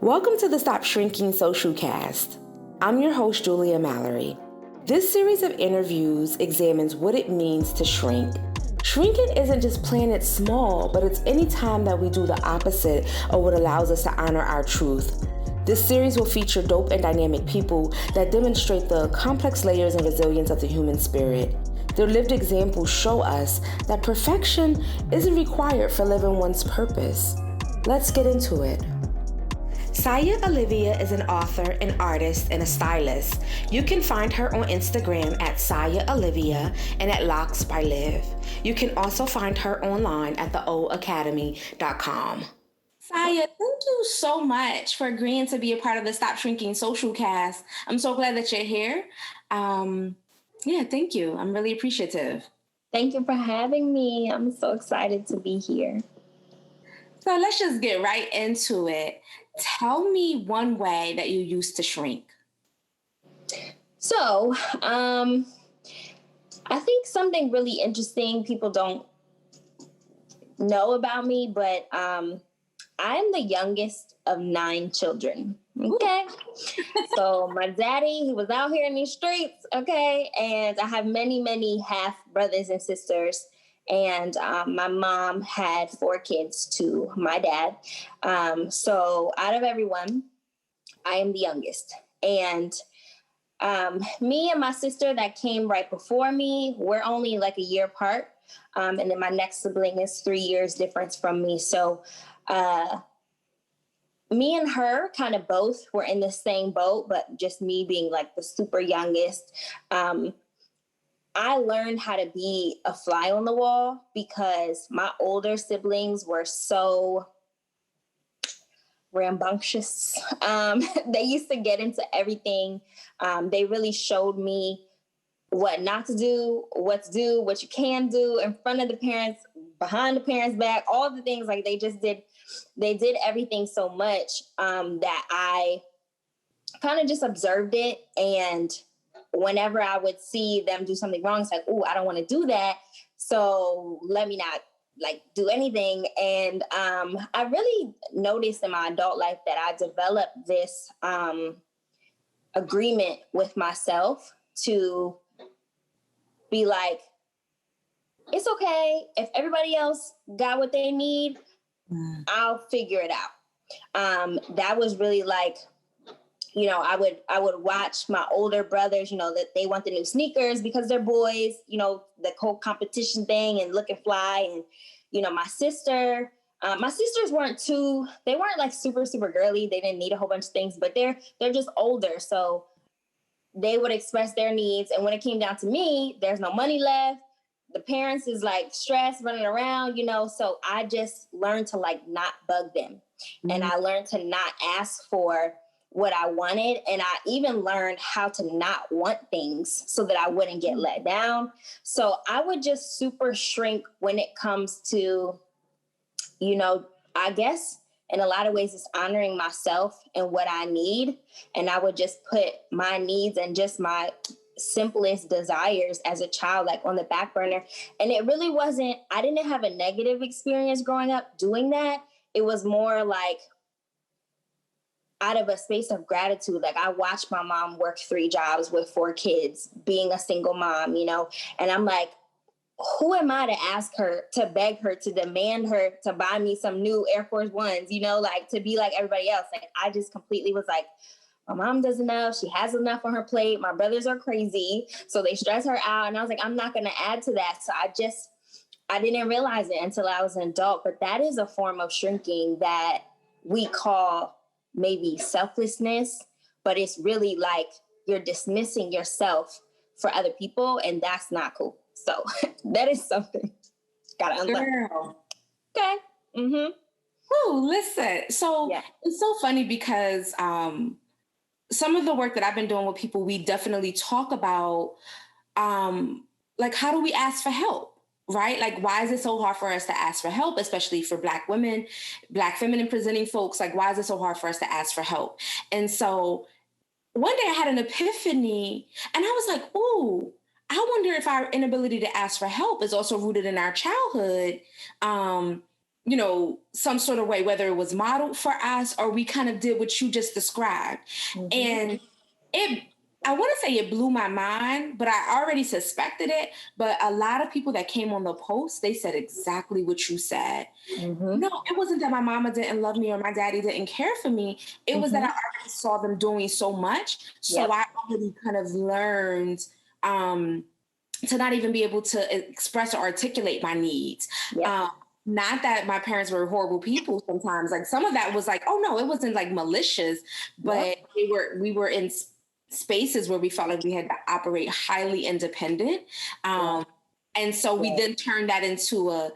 Welcome to the Stop Shrinking Socialcast. I'm your host, Julia Mallory. This series of interviews examines what it means to shrink. Shrinking isn't just playing it small, but it's any time that we do the opposite of what allows us to honor our truth. This series will feature dope and dynamic people that demonstrate the complex layers and resilience of the human spirit. Their lived examples show us that perfection isn't required for living one's purpose. Let's get into it. Olivia is an author, an artist, and a stylist. You can find her on Instagram at Olivia and at Locks by Liv. You can also find her online at theoacademy.com. Thank you so much for agreeing to be a part of the Stop Shrinking Socialcast. I'm so glad that you're here. Thank you. I'm really appreciative. Thank you for having me. I'm so excited to be here. So let's just get right into it. Tell me one way that you used to shrink. So, I think something really interesting people don't know about me, but I'm the youngest of 9 children. Okay. So my daddy, he was out here in these streets. Okay. And I have many, many half brothers and sisters. And my mom had 4 kids to my dad. So out of everyone, I am the youngest. And me and my sister that came right before me, we're only like a year apart. And then my next sibling is 3 years difference from me. So me and her kind of both were in the same boat, but just me being like the super youngest. I learned how to be a fly on the wall because my older siblings were so rambunctious. They used to get into everything. They really showed me what not to do, what to do, what you can do in front of the parents, behind the parents' back, all the things. Like they did everything so much that I kind of just observed it. And whenever I would see them do something wrong, it's like, oh, I don't want to do that. So let me not do anything. And I really noticed in my adult life that I developed this agreement with myself to be like, it's okay. If everybody else got what they need, I'll figure it out. That was really I would watch my older brothers, that they want the new sneakers because they're boys, the whole competition thing and look and fly. And, my sisters weren't super, super girly. They didn't need a whole bunch of things, but they're just older. So they would express their needs. And when it came down to me, there's no money left. The parents is stressed, running around, so I just learned to not bug them. Mm-hmm. And I learned to not ask for what I wanted. And I even learned how to not want things so that I wouldn't get let down. So I would just super shrink when it comes to, I guess in a lot of ways it's honoring myself and what I need. And I would just put my needs and just my simplest desires as a child on the back burner. And it really wasn't, I didn't have a negative experience growing up doing that. It was more out of a space of gratitude. I watched my mom work 3 jobs with 4 kids, being a single mom, and I'm like, who am I to ask her, to beg her, to demand her to buy me some new Air Force Ones, to be like everybody else. I just completely was like, my mom does enough. She has enough on her plate. My brothers are crazy, so they stress her out. And I was like, I'm not going to add to that. So I didn't realize it until I was an adult. But that is a form of shrinking that we call maybe selflessness, but it's really you're dismissing yourself for other people, and that's not cool. So that is something gotta unlearn. Okay. Mm-hmm. Oh, listen. So It's so funny because some of the work that I've been doing with people, we definitely talk about how do we ask for help? Right? Why is it so hard for us to ask for help, especially for Black women, Black feminine presenting folks? Why is it so hard for us to ask for help? And so one day I had an epiphany and I was like, oh, I wonder if our inability to ask for help is also rooted in our childhood. some sort of way, whether it was modeled for us or we kind of did what you just described. And I want to say it blew my mind, but I already suspected it. But a lot of people that came on the post, they said exactly what you said. No, it wasn't that my mama didn't love me or my daddy didn't care for me. It was that I already saw them doing so much. So I already kind of learned to not even be able to express or articulate my needs. Not that my parents were horrible people sometimes. Like some of that was like, oh no, it wasn't like malicious, but we were in spaces where we felt like we had to operate highly independent. And so we then turned that into a,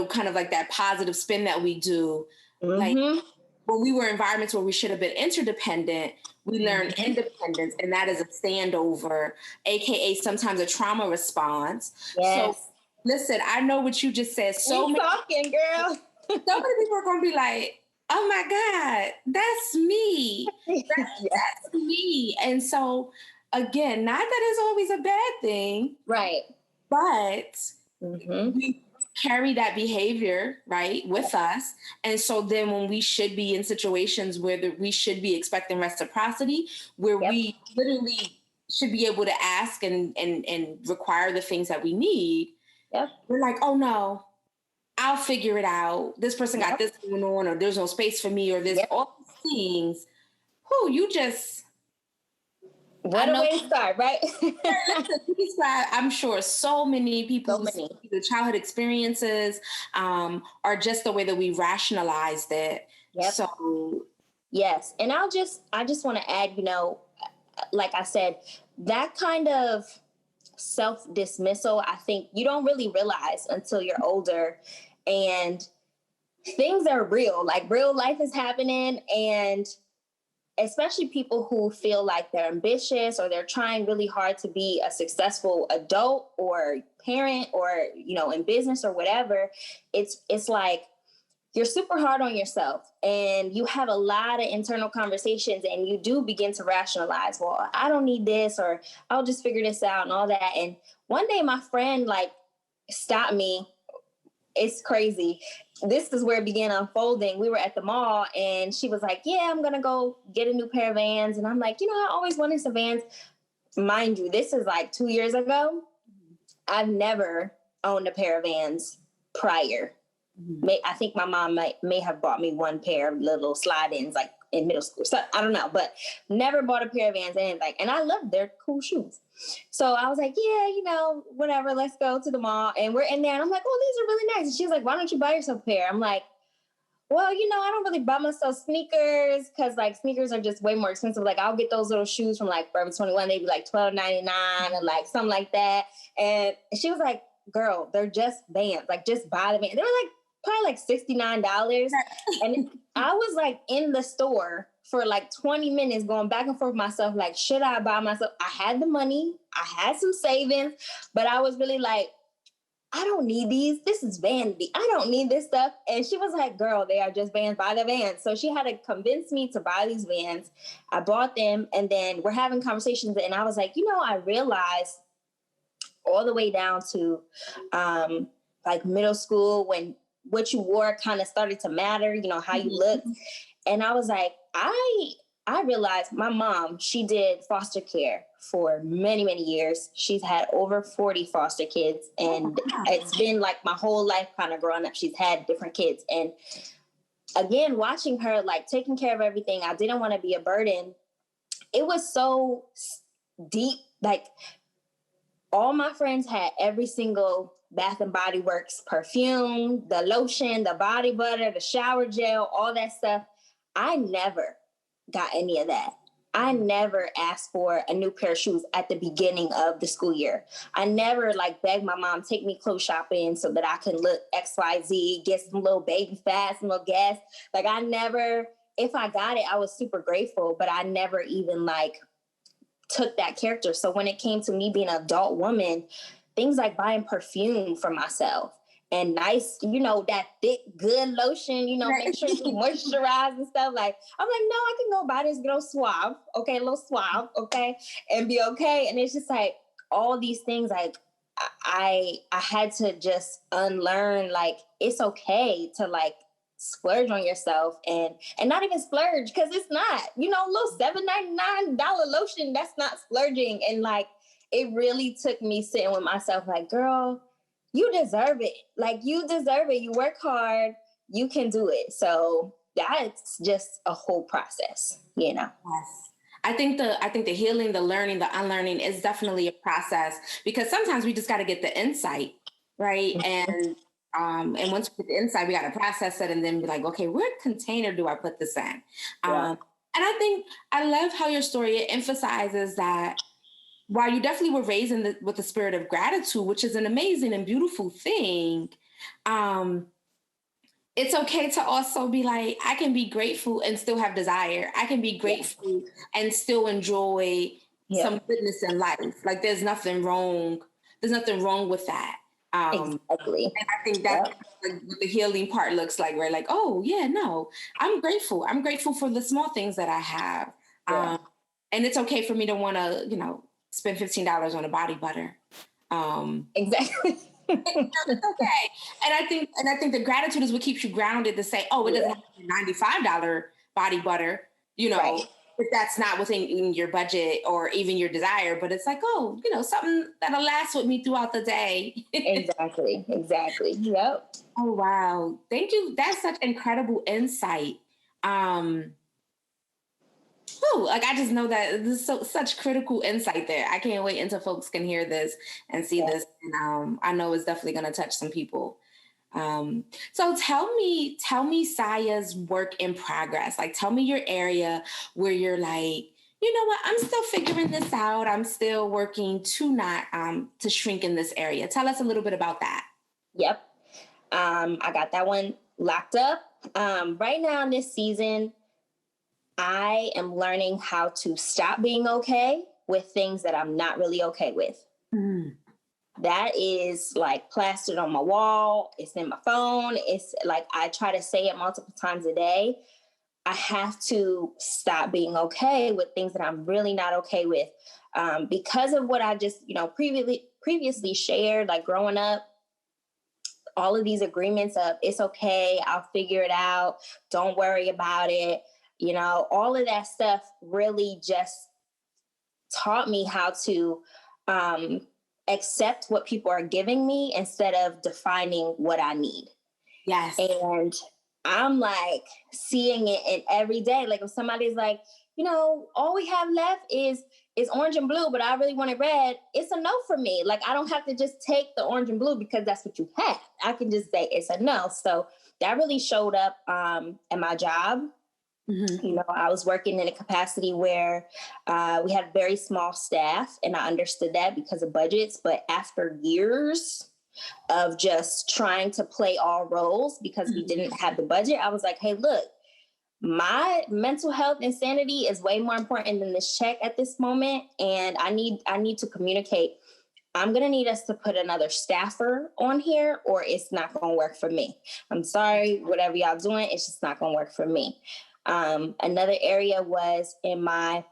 kind of like that positive spin that we do. Like when we were in environments where we should have been interdependent, we learned independence, and that is a standover, AKA sometimes a trauma response. So listen, I know what you just said. So many girl. So many people are going to be like, oh my God, that's me. That's me. And so again, not that it's always a bad thing. Right. But we carry that behavior, right, with us. And so then when we should be in situations where we should be expecting reciprocity, where we literally should be able to ask and require the things that we need, we're like, oh no, I'll figure it out. This person got this going on, or there's no space for me, or there's all these things. You just... What a way to start, right? I'm sure so many people's childhood experiences are just the way that we rationalized it. So yes, and I just want to add, like I said, that kind of self-dismissal, I think you don't really realize until you're older, and things are real. Like real life is happening, and especially people who feel like they're ambitious or they're trying really hard to be a successful adult or parent or, in business or whatever, it's like you're super hard on yourself and you have a lot of internal conversations and you do begin to rationalize, well, I don't need this, or I'll just figure this out and all that. And one day my friend stopped me. It's crazy. This is where it began unfolding. We were at the mall and she was like, yeah, I'm going to go get a new pair of Vans. And I'm like, I always wanted some Vans. Mind you, this is like 2 years ago. I've never owned a pair of Vans prior. I think my mom may have bought me one pair of little slide-ins like in middle school. So I don't know, but never bought a pair of Vans. And I love their cool shoes. So I was like, yeah, whatever, let's go to the mall. And we're in there and I'm like, oh, these are really nice. And she's like, why don't you buy yourself a pair? I'm like, well, I don't really buy myself sneakers because sneakers are just way more expensive. Like I'll get those little shoes from Forever 21. They'd be like $12.99 or something like that. And she was like, girl, they're just Vans. Just buy the Vans. They were probably $69. And I was in the store for 20 minutes going back and forth with myself. Should I buy myself? I had the money. I had some savings, but I was really I don't need these. This is vanity. I don't need this stuff. And she was like, girl, they are just Vans. Buy the Vans. So she had to convince me to buy these Vans. I bought them. And then we're having conversations. And I was like, I realized all the way down to middle school when what you wore kind of started to matter, how you looked. And I was like, I realized my mom, she did foster care for many, many years. She's had over 40 foster kids. And it's been my whole life kind of growing up. She's had different kids. And again, watching her taking care of everything, I didn't want to be a burden. It was so deep. All my friends had every single Bath and Body Works perfume, the lotion, the body butter, the shower gel, all that stuff. I never got any of that. I never asked for a new pair of shoes at the beginning of the school year. I never begged my mom, take me clothes shopping so that I can look XYZ, get some little baby fat, some little gas. I never, if I got it, I was super grateful, but I never even took that character. So when it came to me being an adult woman, things like buying perfume for myself and nice, that thick, good lotion, make sure you moisturize and stuff. I'm like, no, I can go buy this little Suave, okay, and be okay. And it's just all these things, I had to just unlearn, like, it's okay to like splurge on yourself and not even splurge, because it's not, little $7.99 lotion, that's not splurging. And like, it really took me sitting with myself like, girl, you deserve it. Like, you deserve it. You work hard, you can do it. So that's just a whole process, Yes. I think the healing, the learning, the unlearning is definitely a process, because sometimes we just got to get the insight, right? And once we get the insight, we got to process it and then be like, okay, what container do I put this in? And I think I love how your story emphasizes that while you definitely were raised with the spirit of gratitude, which is an amazing and beautiful thing, it's okay to also be like, I can be grateful and still have desire. I can be grateful and still enjoy some goodness in life. Like, there's nothing wrong. There's nothing wrong with that. Exactly. And I think that's like what the healing part looks like. We're like, oh yeah, no, I'm grateful. I'm grateful for the small things that I have. And it's okay for me to want to, spend $15 on a body butter. Exactly. It's okay. And I think the gratitude is what keeps you grounded to say, oh, it doesn't have to be $95 body butter, if that's not within your budget or even your desire, but it's like, oh, something that'll last with me throughout the day. Exactly. Yep. Oh, wow. Thank you. That's such incredible insight. Like, I just know that there's such critical insight there. I can't wait until folks can hear this and see this. And I know it's definitely going to touch some people. So tell me Saya's work in progress. Like, tell me your area where you're like, you know what, I'm still figuring this out. I'm still working to not to shrink in this area. Tell us a little bit about that. Yep. I got that one locked up. Right now in this season, I am learning how to stop being okay with things that I'm not really okay with. That is like plastered on my wall. It's in my phone. It's like, I try to say it multiple times a day. I have to stop being okay with things that I'm really not okay with. Because of what I just, previously shared, like growing up, all of these agreements of it's okay, I'll figure it out, don't worry about it. All of that stuff really just taught me how to accept what people are giving me instead of defining what I need. Yes. And I'm like seeing it in every day. Like, if somebody's like, all we have left is orange and blue, but I really want it red, it's a no for me. Like, I don't have to just take the orange and blue because that's what you have. I can just say it's a no. So that really showed up at my job. Mm-hmm. I was working in a capacity where we had very small staff, and I understood that because of budgets. But after years of just trying to play all roles because we didn't have the budget, I was like, hey, look, my mental health and sanity is way more important than this check at this moment. And I need to communicate. I'm going to need us to put another staffer on here, or it's not going to work for me. I'm sorry, whatever y'all doing, it's just not going to work for me. Another area was in my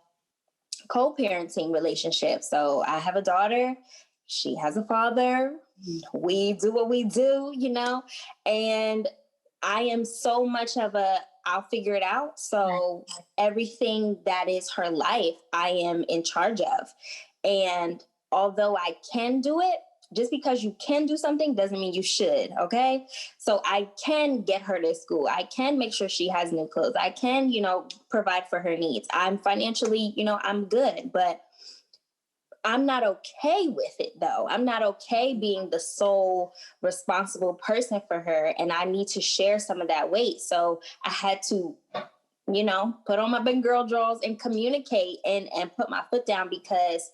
co-parenting relationship. So I have a daughter, she has a father, we do what we do, and I am so much of I'll figure it out. So everything that is her life, I am in charge of. And although I can do it, just because you can do something doesn't mean you should, okay? So I can get her to school. I can make sure she has new clothes. I can, provide for her needs. I'm financially, I'm good, but I'm not okay with it though. I'm not okay being the sole responsible person for her, and I need to share some of that weight. So I had to, put on my big girl drawers and communicate and put my foot down, because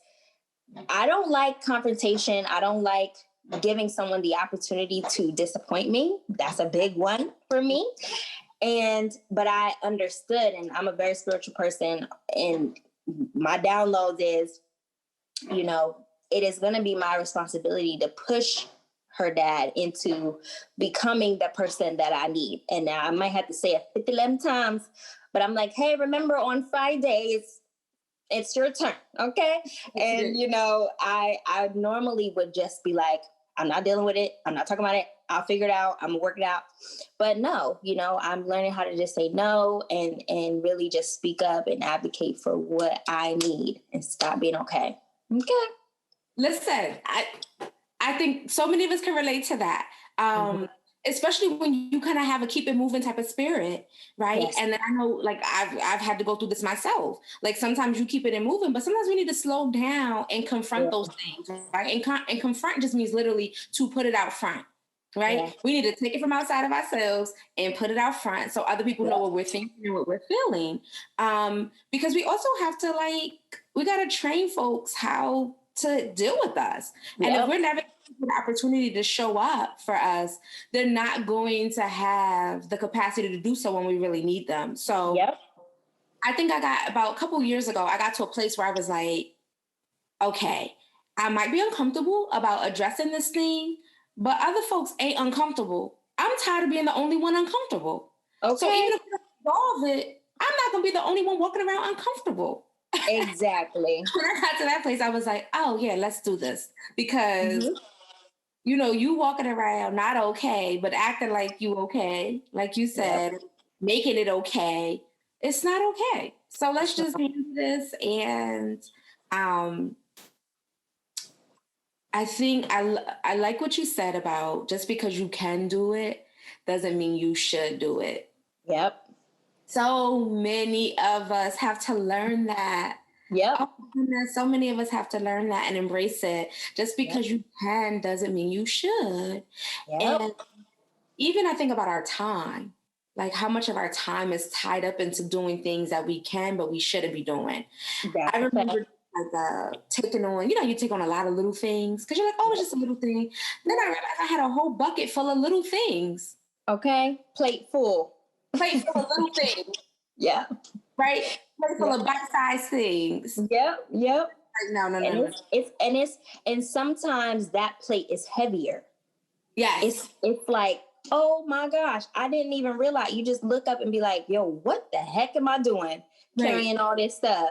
I don't like confrontation. I don't like giving someone the opportunity to disappoint me. That's a big one for me. But I understood, and I'm a very spiritual person, and my download is, it is going to be my responsibility to push her dad into becoming the person that I need. And now I might have to say it 50 times, but I'm like, hey, remember on Fridays, it's your turn. Okay. And, you know, I normally would just be like, I'm not dealing with it. I'm not talking about it. I'll figure it out. I'm gonna work it out. But no, you know, I'm learning how to just say no and really just speak up and advocate for what I need and stop being okay. Okay. Listen, I think so many of us can relate to that. Especially when you kind of have a keep it moving type of spirit, right? Yes. And then I know, like, I've had to go through this myself. Like, sometimes you keep it moving, but sometimes we need to slow down and confront those things, right? And confront just means literally to put it out front, right? Yeah. We need to take it from outside of ourselves and put it out front so other people know what we're thinking and what we're feeling. Because we also have to, like, we got to train folks how to deal with us. And if we're never the opportunity to show up for us, they're not going to have the capacity to do so when we really need them. So I think I got about a couple years ago, I got to a place where I was like, okay, I might be uncomfortable about addressing this thing, but other folks ain't uncomfortable. I'm tired of being the only one uncomfortable. Okay. So even if I solve it, I'm not going to be the only one walking around uncomfortable. Exactly. When I got to that place, I was like, oh yeah, let's do this. Because you know, you walking around not okay, but acting like you okay, like you said, making it okay. It's not okay. So let's just do this. And I think I like what you said about just because you can do it doesn't mean you should do it. Yep. So many of us have to learn that. Yep. Oh, goodness, so many of us have to learn that and embrace it. Just because you can doesn't mean you should. Yep. And even I think about our time, like how much of our time is tied up into doing things that we can, but we shouldn't be doing. I remember taking on, you know, you take on a lot of little things because you're like, oh, it's just a little thing. Then I realized I had a whole bucket full of little things. Okay. Plate full of little things. Yeah. Right? Plate full of bite-sized things. Yep. Yep. No. And sometimes that plate is heavier. Yes. It's like, oh my gosh, I didn't even realize. You just look up and be like, yo, what the heck am I doing? Carrying all this stuff.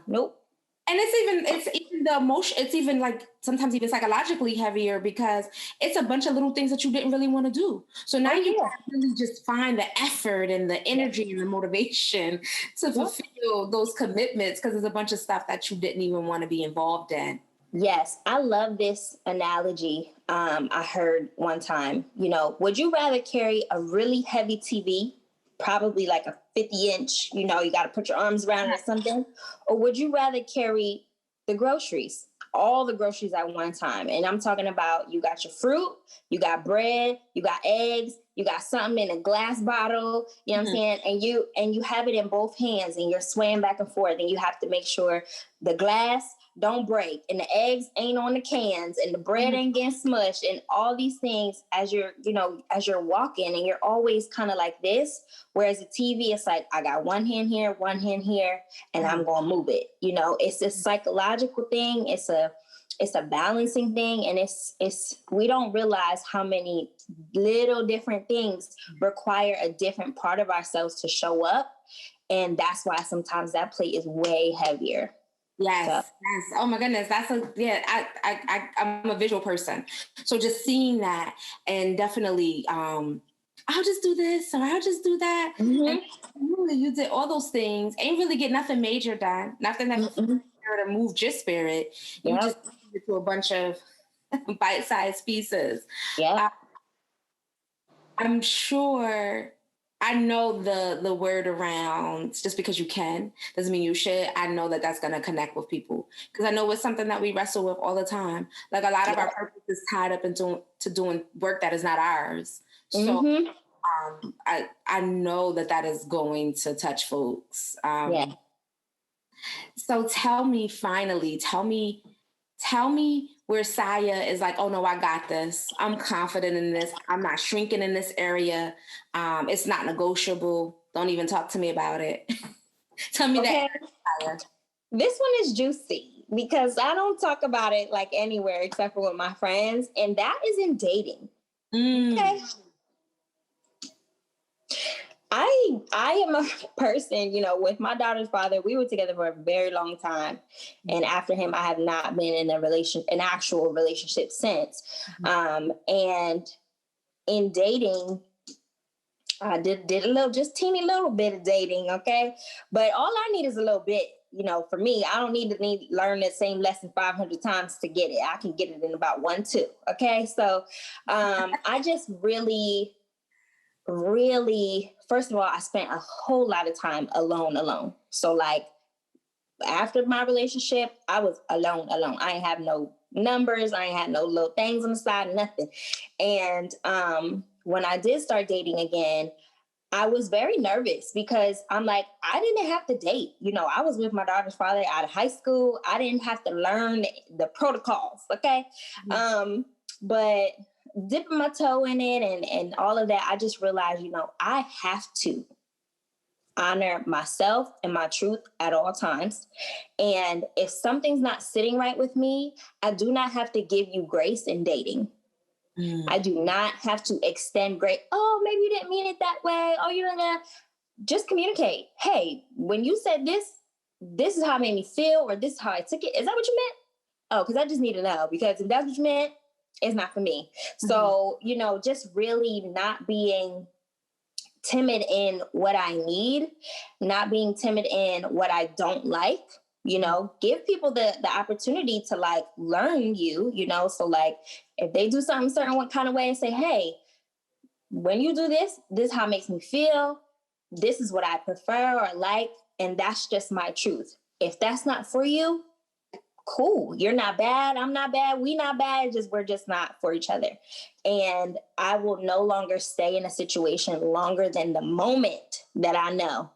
Nope. And it's even the emotion, it's even like sometimes even psychologically heavier because it's a bunch of little things that you didn't really want to do. So now you really just find the effort and the energy and the motivation to fulfill those commitments because there's a bunch of stuff that you didn't even want to be involved in. Yes, I love this analogy. I heard one time, you know, would you rather carry a really heavy TV, probably like a 50-inch, you know, you got to put your arms around it or something, or would you rather carry the groceries, all the groceries at one time? And I'm talking about you got your fruit, you got bread, you got eggs, you got something in a glass bottle, you know what I'm saying? And you have it in both hands and you're swaying back and forth and you have to make sure the glass don't break and the eggs ain't on the cans and the bread ain't getting smushed and all these things as you're walking and you're always kind of like this. Whereas the TV, it's like, I got one hand here, and I'm going to move it. You know, it's a psychological thing. It's a balancing thing. And it's we don't realize how many little different things require a different part of ourselves to show up. And that's why sometimes that plate is way heavier. Yes. Oh my goodness. I'm a visual person. So just seeing that and definitely, I'll just do this or I'll just do that. And really you did all those things. Ain't really get nothing major done. Nothing that to move your spirit. You just did it to a bunch of bite-sized pieces. Yeah. I'm sure I know the word around just because you can doesn't mean you should. I know that that's going to connect with people because I know it's something that we wrestle with all the time. Like a lot of our purpose is tied up into doing work that is not ours. So I know that is going to touch folks. So tell me where Saya is like, oh no, I got this. I'm confident in this. I'm not shrinking in this area. It's not negotiable. Don't even talk to me about it. Tell me that. Saya. This one is juicy because I don't talk about it like anywhere except for with my friends. And that is in dating. Okay. I am a person, with my daughter's father, we were together for a very long time. And after him, I have not been in an actual relationship since. And in dating, I did a little, just teeny little bit of dating, okay? But all I need is a little bit, for me. I don't need to learn the same lesson 500 times to get it. I can get it in about 1, 2, okay? So I just really, first of all, I spent a whole lot of time alone. So like after my relationship, I was alone. I ain't have no numbers. I ain't had no little things on the side, nothing. And when I did start dating again, I was very nervous because I'm like, I didn't have to date. I was with my daughter's father out of high school. I didn't have to learn the protocols. Okay. But dipping my toe in it and all of that, I just realized, I have to honor myself and my truth at all times. And if something's not sitting right with me, I do not have to give you grace in dating. I do not have to extend grace. Oh, maybe you didn't mean it that way. Oh, you're gonna just communicate. Hey, when you said this is how it made me feel, or this is how I took it. Is that what you meant? Oh, because I just need to know, because if that's what you meant, it's not for me. So, just really not being timid in what I need, not being timid in what I don't like, give people the opportunity to like learn you, so like if they do something certain kind of way, say, hey, when you do this is how it makes me feel. This is what I prefer or like. And that's just my truth. If that's not for you, cool. You're not bad. I'm not bad. We not bad. We're just not for each other. And I will no longer stay in a situation longer than the moment that I know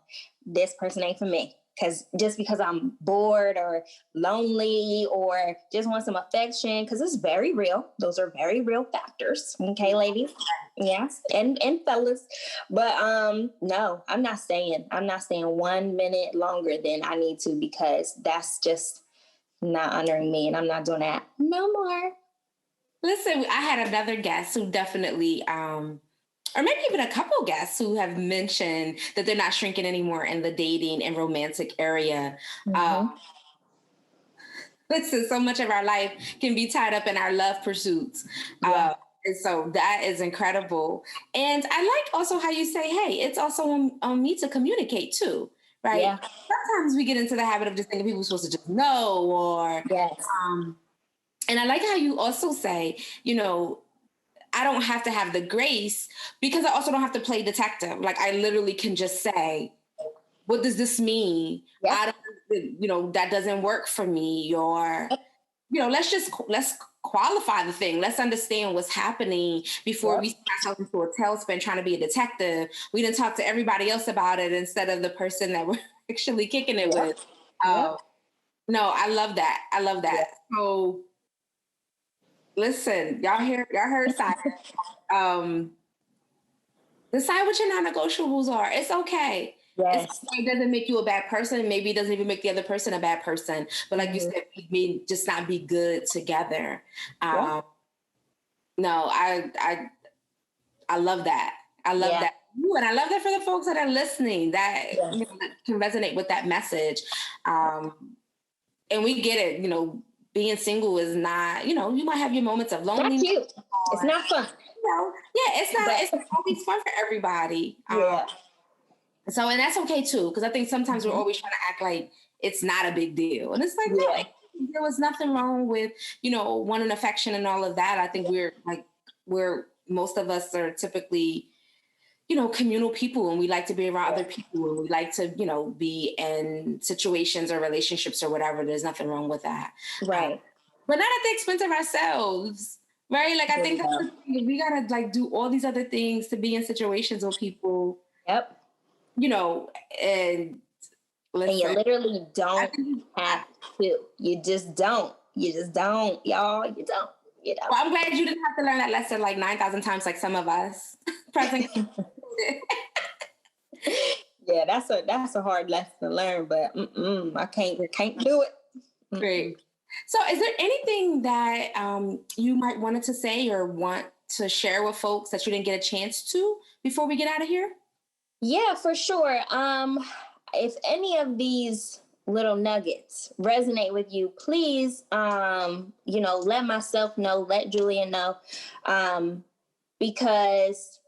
this person ain't for me. Because I'm bored or lonely or just want some affection, because it's very real. Those are very real factors. Okay, ladies. Yes. And fellas. But no, I'm not staying 1 minute longer than I need to, because that's just not honoring me, and I'm not doing that no more. Listen, I had another guest who definitely, or maybe even a couple guests who have mentioned that they're not shrinking anymore in the dating and romantic area. Listen, so much of our life can be tied up in our love pursuits. And so that is incredible. And I like also how you say, hey, it's also on me to communicate too. Right. Yeah. Sometimes we get into the habit of just thinking people are supposed to just know, or and I like how you also say, I don't have to have the grace, because I also don't have to play detective. Like I literally can just say, what does this mean? I don't, that doesn't work for me, or let's qualify the thing. Let's understand what's happening before we send ourselves into a tailspin trying to be a detective. We didn't talk to everybody else about it instead of the person that we're actually kicking it with. No, I love that. So listen, y'all heard Simon. Decide what your non-negotiables are. It's okay. Yes. It doesn't make you a bad person. Maybe it doesn't even make the other person a bad person. But like you said, we may just not be good together. No, I love that. I love that. And I love that for the folks that are listening, that can resonate with that message. And we get it, being single is not, you might have your moments of loneliness. Not cute. It's not fun. It's not always fun for everybody. So, and that's okay too, because I think sometimes we're always trying to act like it's not a big deal. And it's like, no, there was nothing wrong with, wanting affection and all of that. I think most of us are typically, communal people, and we like to be around other people, and we like to, be in situations or relationships or whatever. There's nothing wrong with that. Right. But not at the expense of ourselves. Right. Like, I think that's the thing. We got to like do all these other things to be in situations with people. Yep. And listen, and you literally don't have to. You just don't, y'all. You don't. Well, I'm glad you didn't have to learn that lesson like 9,000 times, like some of us. Yeah, that's a hard lesson to learn, but I can't do it. Great. So is there anything that you might wanted to say or want to share with folks that you didn't get a chance to before we get out of here? Yeah, for sure. If any of these little nuggets resonate with you, please, let myself know, let Julia know, because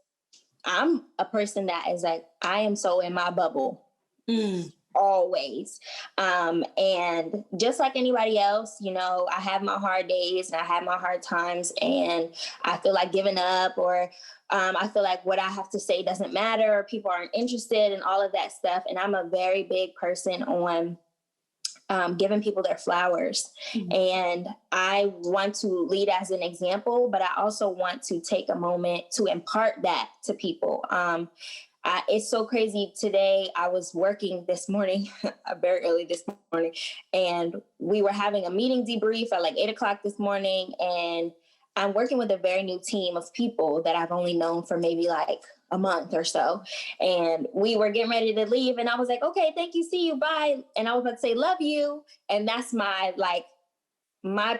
I'm a person that is like, I am so in my bubble. Always. And just like anybody else, I have my hard days and I have my hard times, and I feel like giving up, or I feel like what I have to say doesn't matter, or people aren't interested, and all of that stuff. And I'm a very big person on giving people their flowers. And I want to lead as an example, but I also want to take a moment to impart that to people. It's so crazy. Today, I was working this morning, very early this morning, and we were having a meeting debrief at like 8 o'clock this morning. And I'm working with a very new team of people that I've only known for maybe like a month or so. And we were getting ready to leave. And I was like, okay, thank you. See you. Bye. And I was about to say, love you. And that's my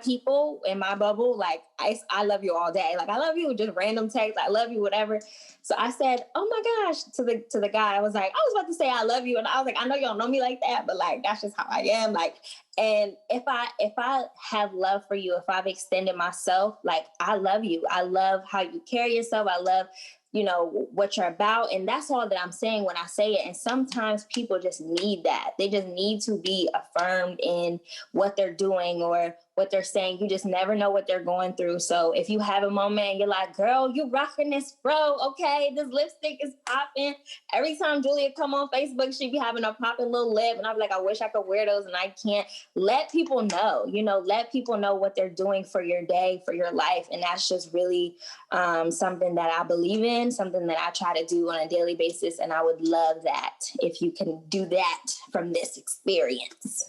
people in my bubble, like I love you all day. Like I love you, just random text, I love you, whatever. So I said, oh my gosh, to the guy. I was about to say I love you. And I was like, I know you don't know me like that, but like that's just how I am. Like, and if I have love for you, if I've extended myself, like I love you. I love how you carry yourself. I love what you're about. And that's all that I'm saying when I say it. And sometimes people just need that. They just need to be affirmed in what they're doing or what they're saying. You just never know what they're going through. So if you have a moment and you're like, girl, you rocking this, bro. Okay, this lipstick is popping. Every time Julia come on Facebook, she be having a popping little lip. And I'm like, I wish I could wear those and I can't. Let people know, let people know what they're doing for your day, for your life. And that's just really something that I believe in, something that I try to do on a daily basis. And I would love that if you can do that from this experience.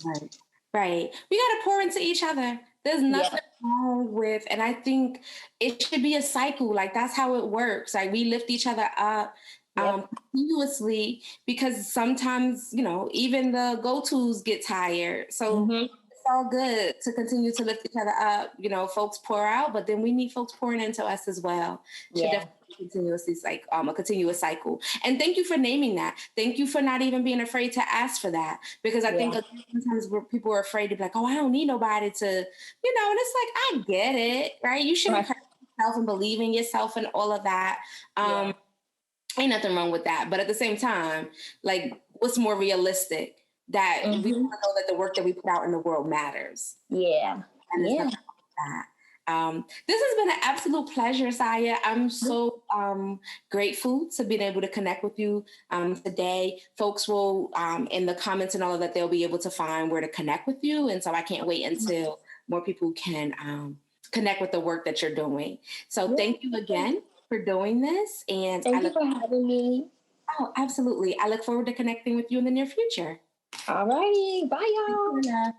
Right. We got to pour into each other. There's nothing wrong with, and I think it should be a cycle. Like that's how it works. Like we lift each other up continuously, because sometimes, even the go-tos get tired. So it's all good to continue to lift each other up. Folks pour out, but then we need folks pouring into us as well. Should definitely continuously a continuous cycle. And thank you for naming that. Thank you for not even being afraid to ask for that, because I think sometimes people are afraid to be like, oh, I don't need nobody to, and it's like, I get it, right? You should encourage yourself and believe in yourself and all of that. Ain't nothing wrong with that. But at the same time, like, what's more realistic? That we want to know that the work that we put out in the world matters. Yeah. And it's nothing wrong with that. This has been an absolute pleasure, Saya. I'm so grateful to being able to connect with you today. Folks will, in the comments and all of that, they'll be able to find where to connect with you. And so I can't wait until more people can connect with the work that you're doing. So thank you again for doing this. And thank you for having me. Oh, absolutely. I look forward to connecting with you in the near future. All righty. Bye, y'all.